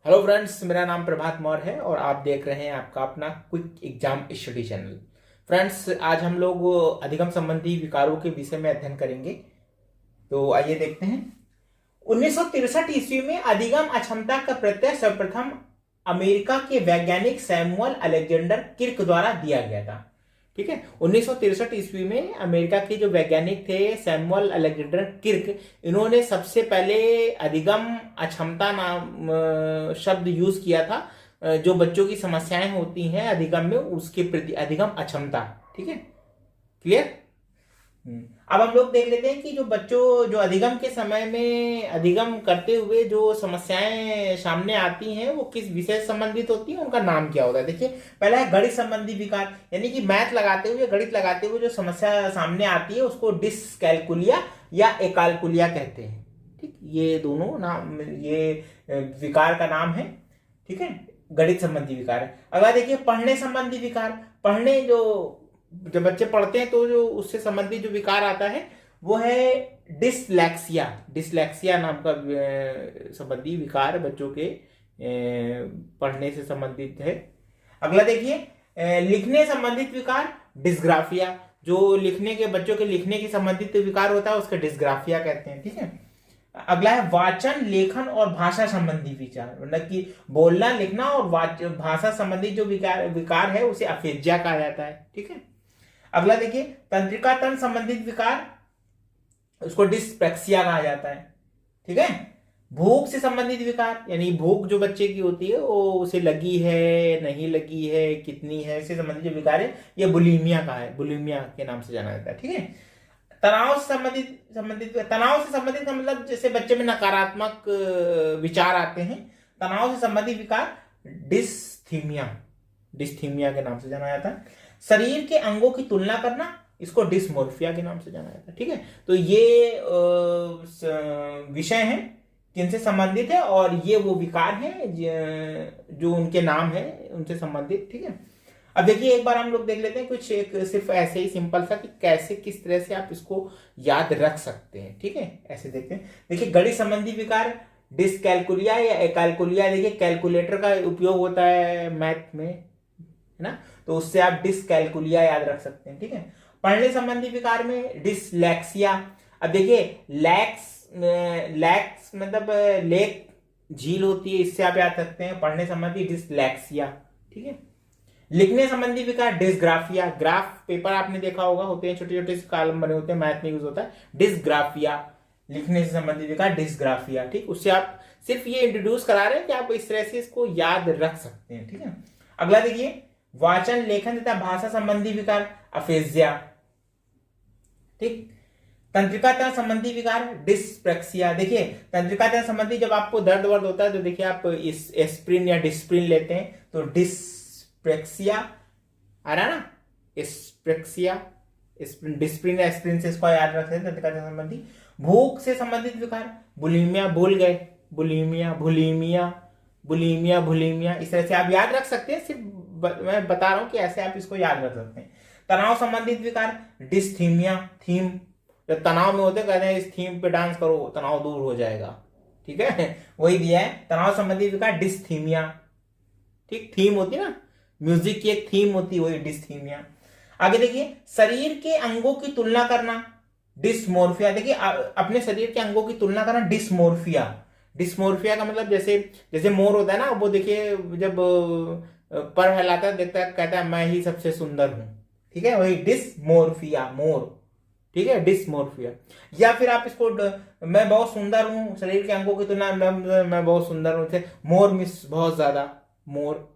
Hello friends, मेरा नाम प्रभात मौर्य है और आप देख रहे हैं आपका अपना quick exam study channel. Friends, आज हम लोग अधिगम संबंधी विकारों के विषय में अध्ययन करेंगे। तो आइए देखते हैं। 1963 ईस्वी में अधिगम अक्षमता का प्रत्यय सर्वप्रथम अमेरिका के वैज्ञानिक सैमुअल अलेक्जेंडर किर्क द्वारा दिया गया था। ठीक है, 1963 ईस्वी में अमेरिका के जो वैज्ञानिक थे सैमुअल अलेक्जेंडर किर्क, इन्होंने सबसे पहले अधिगम अक्षमता नाम शब्द यूज किया था। जो बच्चों की समस्याएं होती हैं अधिगम में, उसके प्रति अधिगम अक्षमता। ठीक है, क्लियर। अब हम लोग देख लेते हैं कि जो बच्चों जो अधिगम के समय में अधिगम करते हुए जो समस्याएं सामने आती हैं वो किस विषय से संबंधित होती हैं, उनका नाम क्या होता है। देखिए, पहला है गणित संबंधी विकार, यानी कि मैथ लगाते हुए गणित लगाते हुए जो समस्या सामने आती है उसको डिसकैलकुलिया या एकालकुलिया कहते हैं। ठीक, ये दोनों नाम, ये विकार का नाम है। ठीक है, गणित संबंधी विकार है। अगर देखिए पढ़ने संबंधी विकार, पढ़ने जो जब बच्चे पढ़ते हैं तो जो उससे संबंधित जो विकार आता है वो है डिसलेक्सिया। डिसलेक्सिया नाम का संबंधी विकार बच्चों के पढ़ने से संबंधित है। अगला देखिए लिखने संबंधित विकार डिस्ग्राफिया। जो लिखने के बच्चों के लिखने के संबंधित विकार होता है उसका डिस्ग्राफिया कहते हैं। ठीक है, अगला है वाचन लेखन और भाषा संबंधी विचार, मतलब कि बोलना लिखना और भाषा संबंधी जो विकार है उसे अफेजिया कहा जाता है। ठीक है, अगला देखिए तंत्रिका तंत्र संबंधित विकार, उसको डिस्प्रैक्सिया कहा जाता है। ठीक है, भूख से संबंधित विकार, यानी भूख जो बच्चे की होती है वो उसे लगी है नहीं लगी है कितनी है, इससे संबंधित जो विकार है ये बुलीमिया का है, बुलीमिया के नाम से जाना जाता है। ठीक है, तनाव से संबंधित तनाव से संबंधित मतलब जैसे बच्चे में नकारात्मक विचार आते हैं, तनाव से संबंधित विकार डिस्थीमिया, डिस्थीमिया के नाम से जाना जाता है। शरीर के अंगों की तुलना करना, इसको डिस्मोर्फिया के नाम से जाना जाता है। ठीक है, तो ये विषय हैं जिनसे संबंधित है और ये वो विकार हैं जो उनके नाम है उनसे संबंधित। ठीक है, अब देखिए एक बार हम लोग देख लेते हैं कुछ एक सिर्फ ऐसे ही सिंपल सा कि कैसे किस तरह से आप इसको याद रख सकते हैं। ठीक है, ऐसे देखते हैं। देखिए गणित संबंधी विकार डिसकैलकुलिया या एकालकुलिया, देखिए कैलकुलेटर का उपयोग होता है मैथ में, है ना, तो उससे आप डिसकैलकुलिया याद रख सकते हैं। ठीक है, पढ़ने संबंधी विकार में डिसलेक्सिया। अब देखिए लैक्स मतलब लेक झील होती है, इससे आप याद रखते हैं पढ़ने संबंधी डिसलेक्सिया। ठीक है, लिखने संबंधी विकार डिस्ग्राफिया। ग्राफ पेपर आपने देखा होगा, होते हैं छोटे छोटे कॉलम बने होते हैं, मैथ में यूज होता है डिस्ग्राफिया, लिखने से संबंधित विकार डिस्ग्राफिया। ठीक, उससे आप सिर्फ ये इंट्रोड्यूस करा रहे हैं कि आप इस तरह से इसको याद रख सकते हैं। ठीक है, अगला देखिए वाचन लेखन तथा भाषा संबंधी विकार अफेजिया। ठीक, तंत्रिका तंत्र संबंधी विकार डिस्प्रैक्सिया। देखिए तंत्रिका तंत्र संबंधी जब आपको दर्द वर्द होता है तो देखिए आप इस एस्प्रिन या डिस्प्रिन लेते हैं तो डिस्प्रैक्सिया आ रहा ना, एस्प्रेक्सिया, डिस्प्रिन एस्प्रिन से इसको याद रखते हैं तंत्रिका तंत्र संबंधी। भूख से संबंधित विकार बुलिमिया, भूल गए बुलिमिया, बुलिमिया, बुलिमिया, बुलिमिया, इस तरह से आप याद रख सकते हैं। सिर्फ मैं बता रहा हूं कि ऐसे आप इसको याद रख सकते हैं। तनाव संबंधित विकार डिस्थीमिया, थीम, जब तनाव में होते कहते हैं इस थीम पे डांस करो तनाव दूर हो जाएगा। ठीक है, वही दिया है तनाव संबंधी विकार डिस्थीमिया। ठीक, थीम होती है ना, म्यूजिक की एक थीम होती है, वही डिस्थीमिया। आगे देखिए शरीर के अंगों की तुलना करना डिस्मोर्फिया। देखिए अपने शरीर के अंगों की तुलना करना डिस्मोर्फिया। डिस्मोर्फिया का मतलब जैसे जैसे मोर होता है ना, वो देखिए जब पर फैलाता है देखता है कहता है मैं ही सबसे सुंदर हूं। ठीक है, वही डिस्मोर्फिया, मोर। ठीक है, डिस्मोर्फिया। या फिर आप इसको मैं बहुत सुंदर हूं, शरीर के अंगों की तुलना मैं बहुत सुंदर हूं, मोर मिस बहुत ज्यादा, मोर।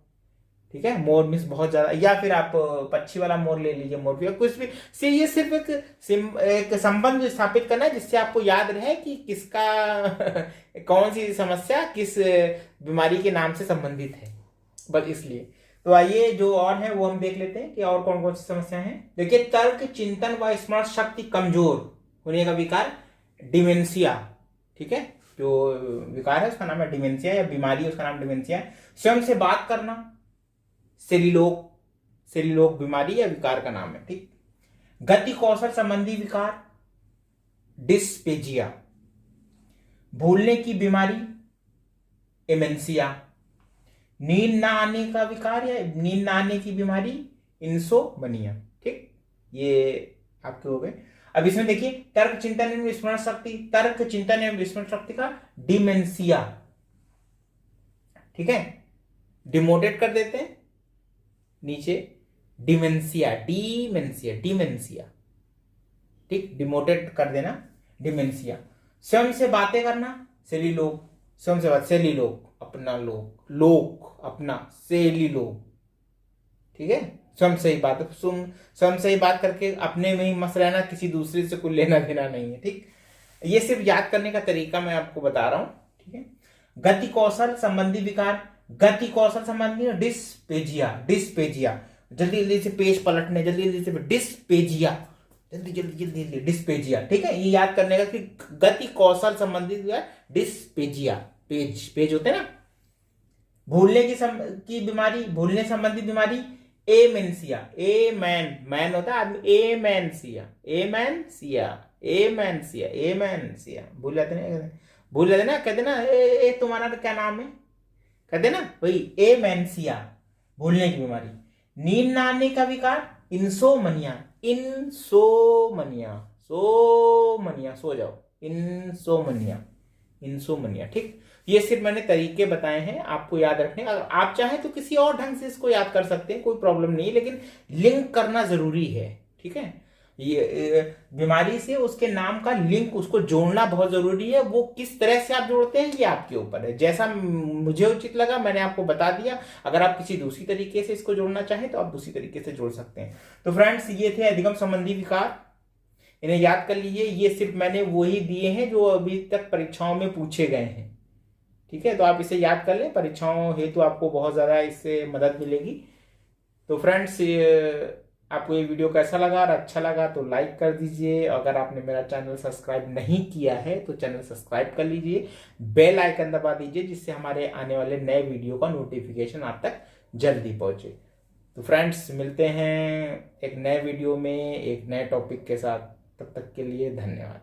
ठीक है, मोर मिस बहुत ज्यादा, या फिर आप पक्षी वाला मोर ले लीजिए, मोरफिया, कुछ भी से। ये सिर्फ एक संबंध स्थापित करना है जिससे आपको याद रहे कि किसका कौन सी समस्या किस बीमारी के नाम से संबंधित है, बस इसलिए। तो आइए जो और है वो हम देख लेते हैं कि और कौन कौन सी समस्या है। देखिए तर्क चिंतन व स्मरण शक्ति कमजोर होने का विकार डिमेंशिया। ठीक है, जो विकार है उसका नाम है डिमेंशिया, या बीमारी है उसका नाम डिमेंशिया है। स्वयं से बात करना सेरिलोक, सेरिलोक बीमारी या विकार का नाम है। ठीक, गति कौशल संबंधी विकार डिस्पेजिया। भूलने की बीमारी एमेंसिया। नींद ना आने का विकार या नींद ना आने की बीमारी इंसोमनिया। ठीक, ये आपके हो गए। अब इसमें देखिए तर्क चिंतन एवं विस्मरण शक्ति, तर्क चिंतन एवं विस्मरण शक्ति का डिमेंशिया। ठीक है, डिमोटेड कर देते हैं नीचे, डिमेंशिया डिमेंशिया डिमेंशिया। ठीक, डिमोटेड कर देना डिमेंशिया। स्वयं से बातें करना सेलिलोक, स्वयं से बात सेलिलोक, अपना लोक, लोक अपना, सेलिलोक। ठीक है, स्वयं से ही बात, स्वयं से ही बात करके अपने में ही मस्त रहना, किसी दूसरे से कोई लेना देना नहीं है। ठीक, ये सिर्फ याद करने का तरीका मैं आपको बता रहा हूं। ठीक है, गति कौशल संबंधी विकार, गति कौशल संबंधी डिस्पेजिया, डिस्पेजिया, जल्दी जल्दी से पेज पलटने, जल्दी जल्दी से डिस्पेजिया, जल्दी जल्दी जल्दी जल्दी डिस्पेजिया। ठीक है, ये याद करने का कि गति कौशल संबंधित डिस्पेजिया, पेज पेज होते हैं ना। भूलने की बीमारी, भूलने संबंधी बीमारी एमेंसिया, एमैन मैन होता है आदमी, एमेंसिया एमेंसिया एमेंसिया एमेंसिया। भूल जाते ना, भूल जाते ना, कहते ना ए तुम्हारा क्या नाम है, कहते ना वही एमेंसिया, भूलने की बीमारी। नींद ना आने का विकार इंसोमनिया, इंसोमनिया, सोमनिया सो जाओ, इंसोमनिया इंसोमनिया। ठीक, ये सिर्फ मैंने तरीके बताए हैं आपको याद रखने। अगर आप चाहें तो किसी और ढंग से इसको याद कर सकते हैं, कोई प्रॉब्लम नहीं, लेकिन लिंक करना जरूरी है। ठीक है, ये बीमारी से उसके नाम का लिंक, उसको जोड़ना बहुत जरूरी है। वो किस तरह से आप जोड़ते हैं ये आपके ऊपर है, जैसा मुझे उचित लगा मैंने आपको बता दिया। अगर आप किसी दूसरी तरीके से इसको जोड़ना चाहें तो आप दूसरी तरीके से जोड़ सकते हैं। तो फ्रेंड्स, ये थे अधिगम संबंधी विकार, इन्हें याद कर लीजिए। ये सिर्फ मैंने वही दिए हैं जो अभी तक परीक्षाओं में पूछे गए हैं। ठीक है, तो आप इसे याद कर लें, परीक्षाओं हेतु आपको बहुत ज़्यादा इससे मदद मिलेगी। तो फ्रेंड्स, आपको ये वीडियो कैसा लगा, और अच्छा लगा तो लाइक कर दीजिए। अगर आपने मेरा चैनल सब्सक्राइब नहीं किया है तो चैनल सब्सक्राइब कर लीजिए, बेल आइकन दबा दीजिए, जिससे हमारे आने वाले नए वीडियो का नोटिफिकेशन आप तक जल्दी पहुंचे। तो फ्रेंड्स, मिलते हैं एक नए वीडियो में एक नए टॉपिक के साथ। तब तक के लिए धन्यवाद।